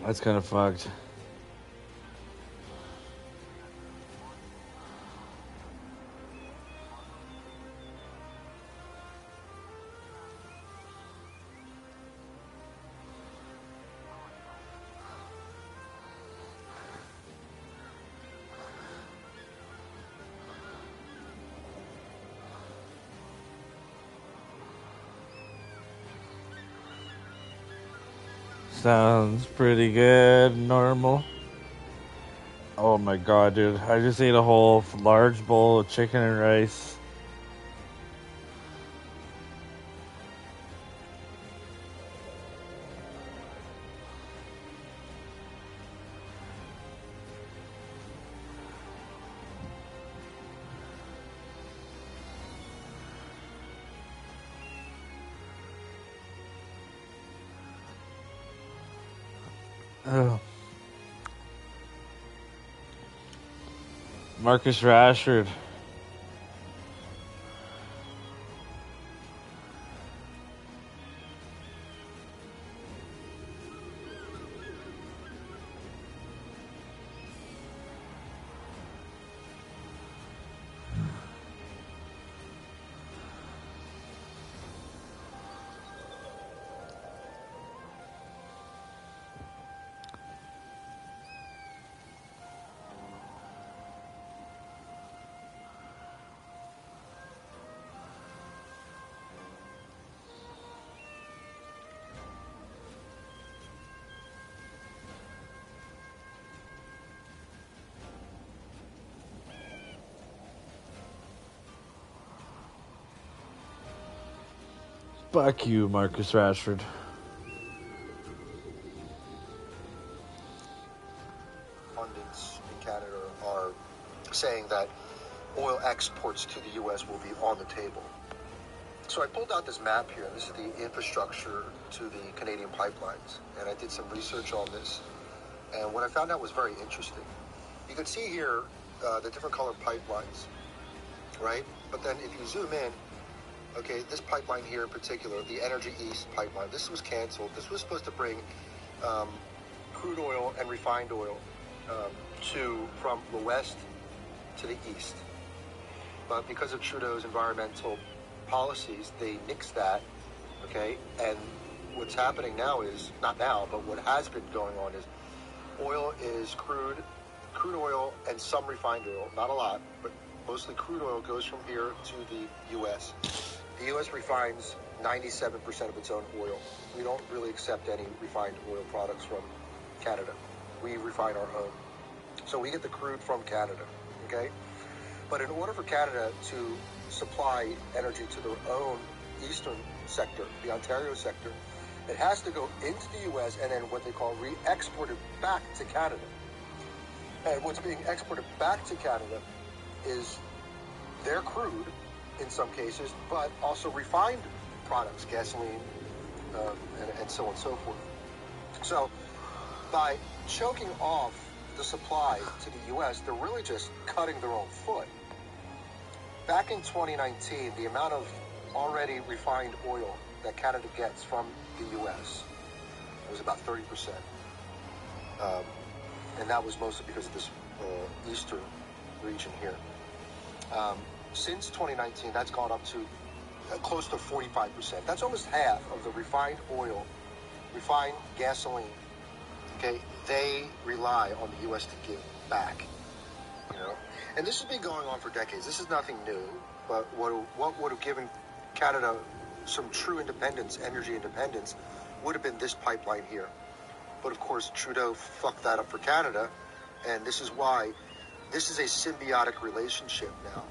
That's kind of fucked. Sounds pretty good. Normal. Oh my god, dude. I just ate a whole large bowl of chicken and rice. Ugh. Marcus Rashford. Fuck you, Marcus Rashford. Pundits in Canada are saying that oil exports to the U.S. will be on the table. So I pulled out this map here. This is the infrastructure to the Canadian pipelines. And I did some research on this. And what I found out was very interesting. You can see here the different colored pipelines, right? But then if you zoom in, okay, this pipeline here in particular, the Energy East pipeline, this was canceled. This was supposed to bring crude oil and refined oil from the west to the east. But because of Trudeau's environmental policies, they nixed that, okay? And what's happening now is, not now, but what has been going on is oil is crude oil and some refined oil, not a lot, but mostly crude oil goes from here to the U.S. The U.S. refines 97% of its own oil. We don't really accept any refined oil products from Canada. We refine our own. So we get the crude from Canada, okay? But in order for Canada to supply energy to their own eastern sector, the Ontario sector, it has to go into the U.S. and then what they call re-exported back to Canada. And what's being exported back to Canada is their crude, in some cases, but also refined products, gasoline, and so on and so forth. So by choking off the supply to the U.S., they're really just cutting their own foot. Back in 2019, the amount of already refined oil that Canada gets from the U.S. was about 30%. And that was mostly because of this eastern region here. Since 2019, that's gone up to close to 45%. That's almost half of the refined oil, refined gasoline, okay, they rely on the U.S. to give back, you know? And this has been going on for decades. This is nothing new, but what would have given Canada some true independence, energy independence, would have been this pipeline here. But of course, Trudeau fucked that up for Canada, and this is why this is a symbiotic relationship now.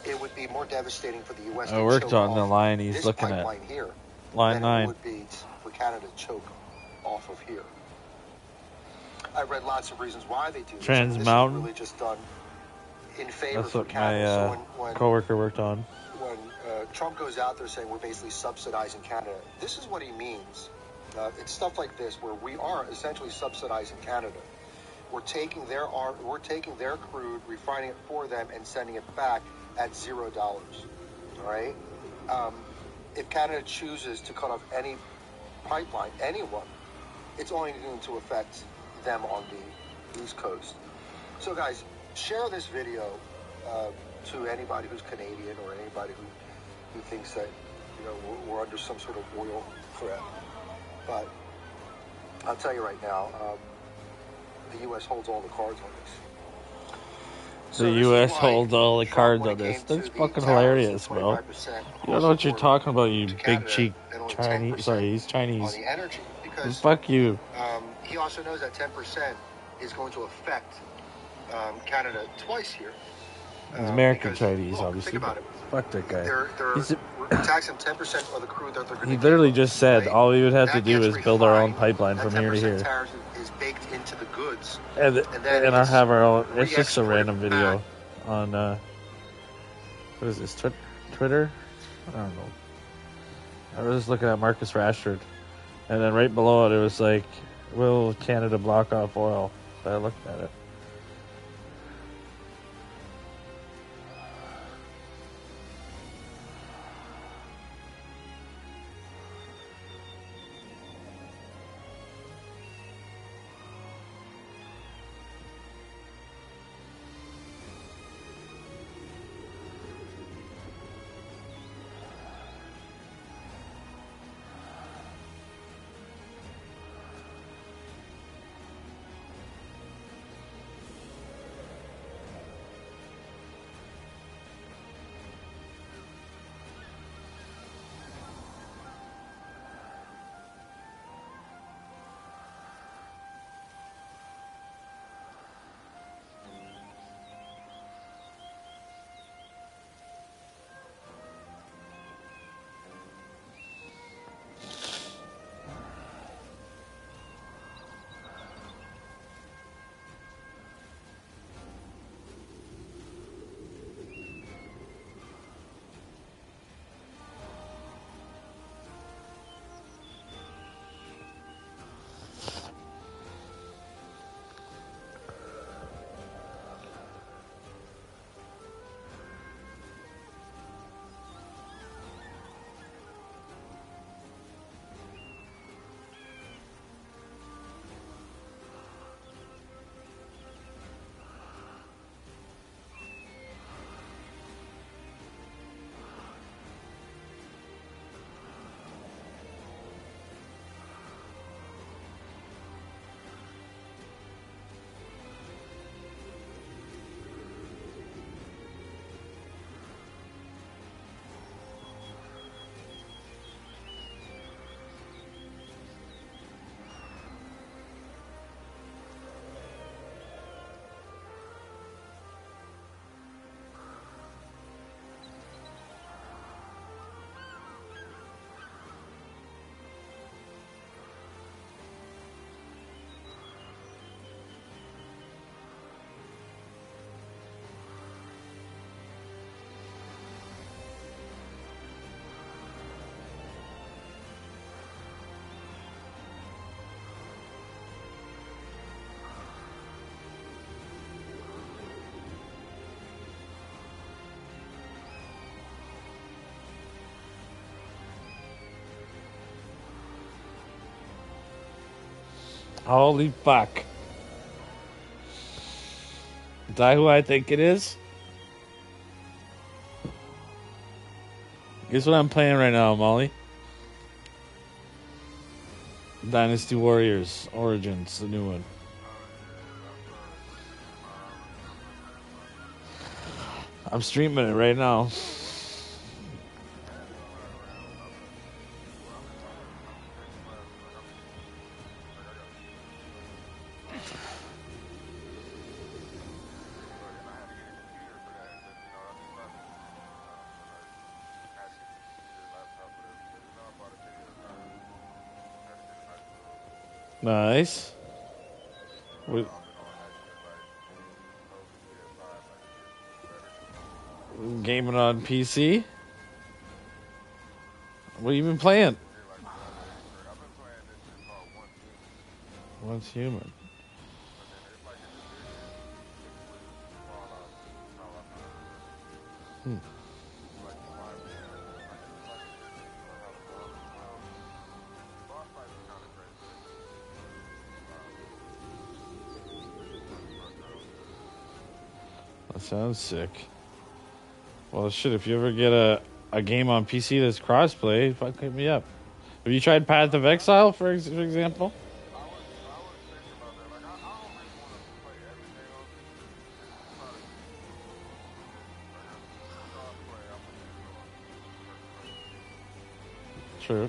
It would be more devastating for the U.S. I worked on the line he's looking at. Here line 9. It would be for Canada to choke off of here. I read lots of reasons why they do this. Trans this Mountain. is really just done in favor That's for what Canada. my So coworker worked on. when Trump goes out there saying we're basically subsidizing Canada, this is what he means. It's stuff like this where we are essentially subsidizing Canada. We're taking their crude, refining it for them, and sending it back at $0. All right. If Canada chooses to cut off any pipeline, anyone, it's only going to affect them on the East Coast. So, guys, share this video to anybody who's Canadian or anybody who thinks that, you know, we're under some sort of oil threat. But I'll tell you right now, the U.S. holds all the cards on this. The U.S. holds all the cards on this. That's fucking hilarious, bro. You don't know what you're talking about, you big cheek Chinese. Sorry, he's Chinese. On the energy, because fuck you. He also knows that 10% is going to affect Canada twice here. He's American Chinese, look, obviously. Think about it. Fuck that guy. They're taxing 10% of the crude that they're going to. He literally just said, right? all we would have to That do gets is build our own refined. pipeline from here to here. That 10% tariff is baked into the goods, And then I'll have our own. It's just a re-exported random video back. on what is this? Twitter? I don't know. I was just looking at Marcus Rashford, and then right below it, it was like, "Will Canada block off oil?" So I looked at it. Holy fuck. Is that who I think it is? Guess what I'm playing right now, Molly? Dynasty Warriors Origins, the new one. I'm streaming it right now. Nice. Gaming on PC? What have you been playing? Once Human. sounds sick. Well, shit, if you ever get a game on PC that's crossplay, fuck, hit me up. Have you tried Path of Exile, for example? True.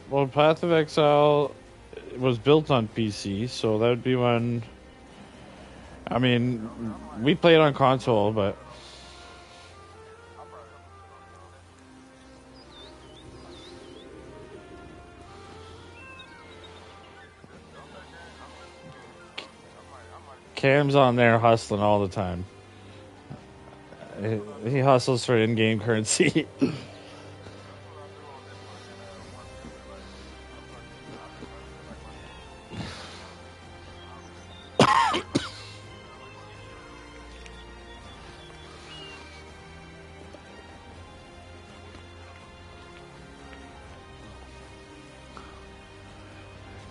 Well, Path of Exile was built on PC, so that would be one. I mean, we played on console, but Cam's on there hustling all the time. He hustles for in-game currency.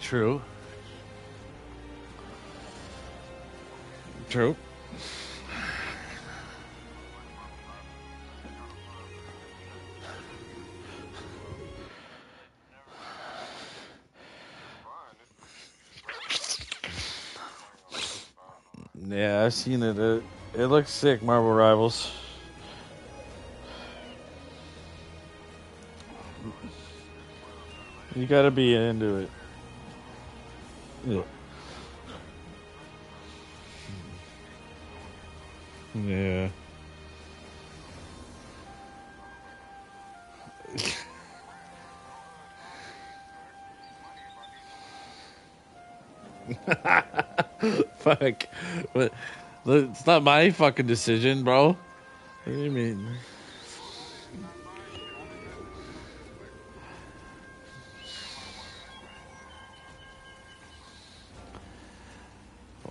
True. True. Yeah, I've seen it. It looks sick, Marvel Rivals. You gotta be into it. Yeah. Yeah. Fuck. But it's not my fucking decision, bro. What do you mean?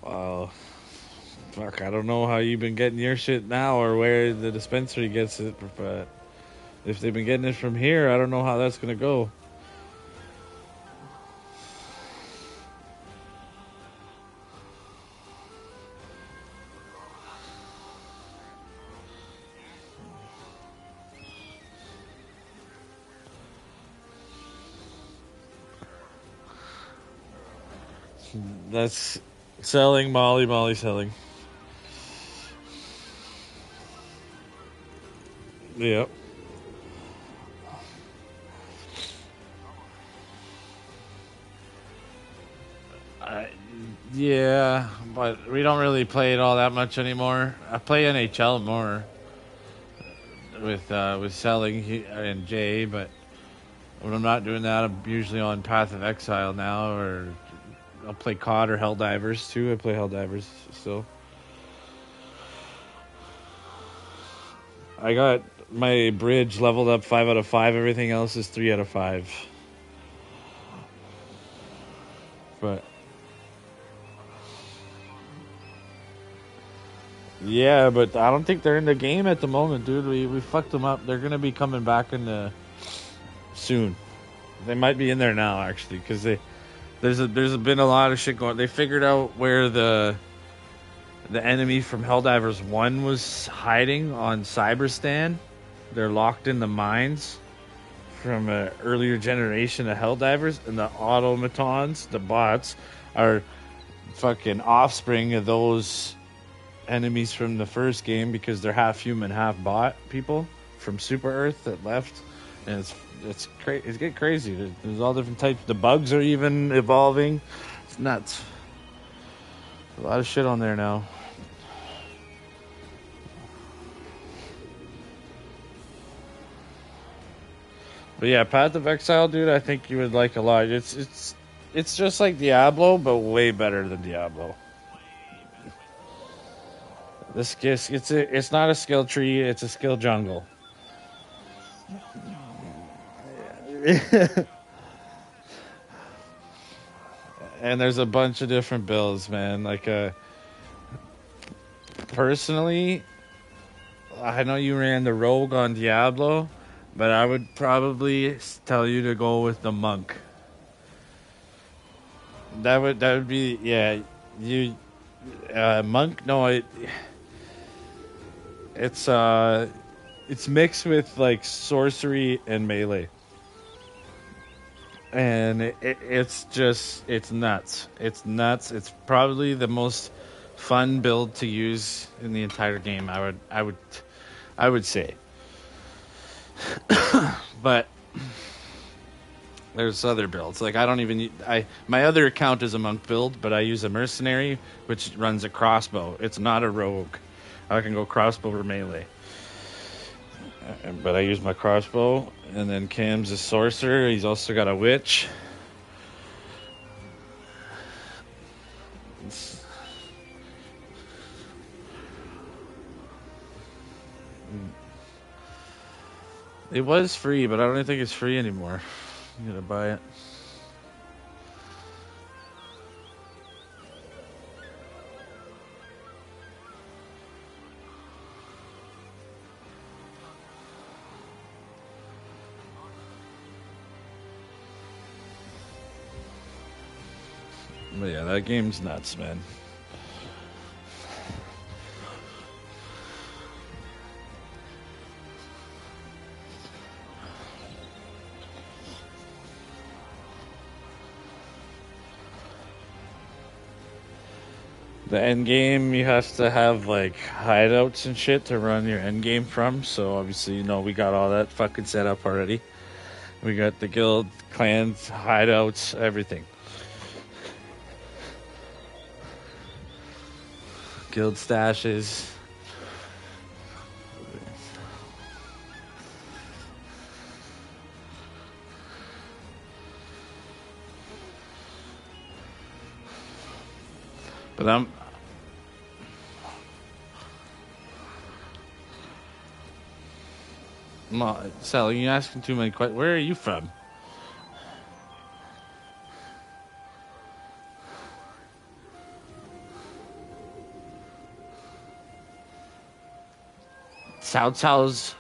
Wow. Fuck, I don't know how you've been getting your shit now or where the dispensary gets it, but if they've been getting it from here, I don't know how that's gonna go. That's selling, Molly selling. Yep. I, yeah, but we don't really play it all that much anymore. I play NHL more with selling and Jay, but when I'm not doing that, I'm usually on Path of Exile now, or I'll play COD or Helldivers too. I play Helldivers still. I got my bridge leveled up 5 out of 5. Everything else is 3 out of 5. But yeah, but I don't think they're in the game at the moment, dude. We fucked them up. They're gonna be coming back in the soon. They might be in there now actually, because there's been a lot of shit going. They figured out where the enemy from Helldivers 1 was hiding on Cyberstan. They're locked in the mines from an earlier generation of Helldivers, and the automatons, the bots, are fucking offspring of those enemies from the first game, because they're half human, half bot people from Super Earth that left, and it's getting crazy. There's all different types. The bugs are even evolving. It's nuts. A lot of shit on there now. But yeah, Path of Exile, dude, I think you would like a lot. It's just like Diablo, but way better than Diablo. It's not a skill tree, it's a skill jungle. And there's a bunch of different builds, man. Like personally, I know you ran the rogue on Diablo, but I would probably tell you to go with the monk. That would be, yeah. You monk? No, it's it's mixed with like sorcery and melee, and it's nuts. It's nuts. It's probably the most fun build to use in the entire game. I would say, but there's other builds. Like I don't even I my other account is a monk build, but I use a mercenary which runs a crossbow. It's not a rogue. I can go crossbow or melee. But I use my crossbow, and then Cam's a sorcerer. He's also got a witch. It's, it was free, but I don't think it's free anymore. You gotta buy it. But yeah, that game's nuts, man. The end game, you have to have like hideouts and shit to run your end game from. So obviously, we got all that fucking set up already. We got the guild, clans, hideouts, everything. Guild stashes. But Sally, you're asking too many questions. Where are you from? Cao Cao's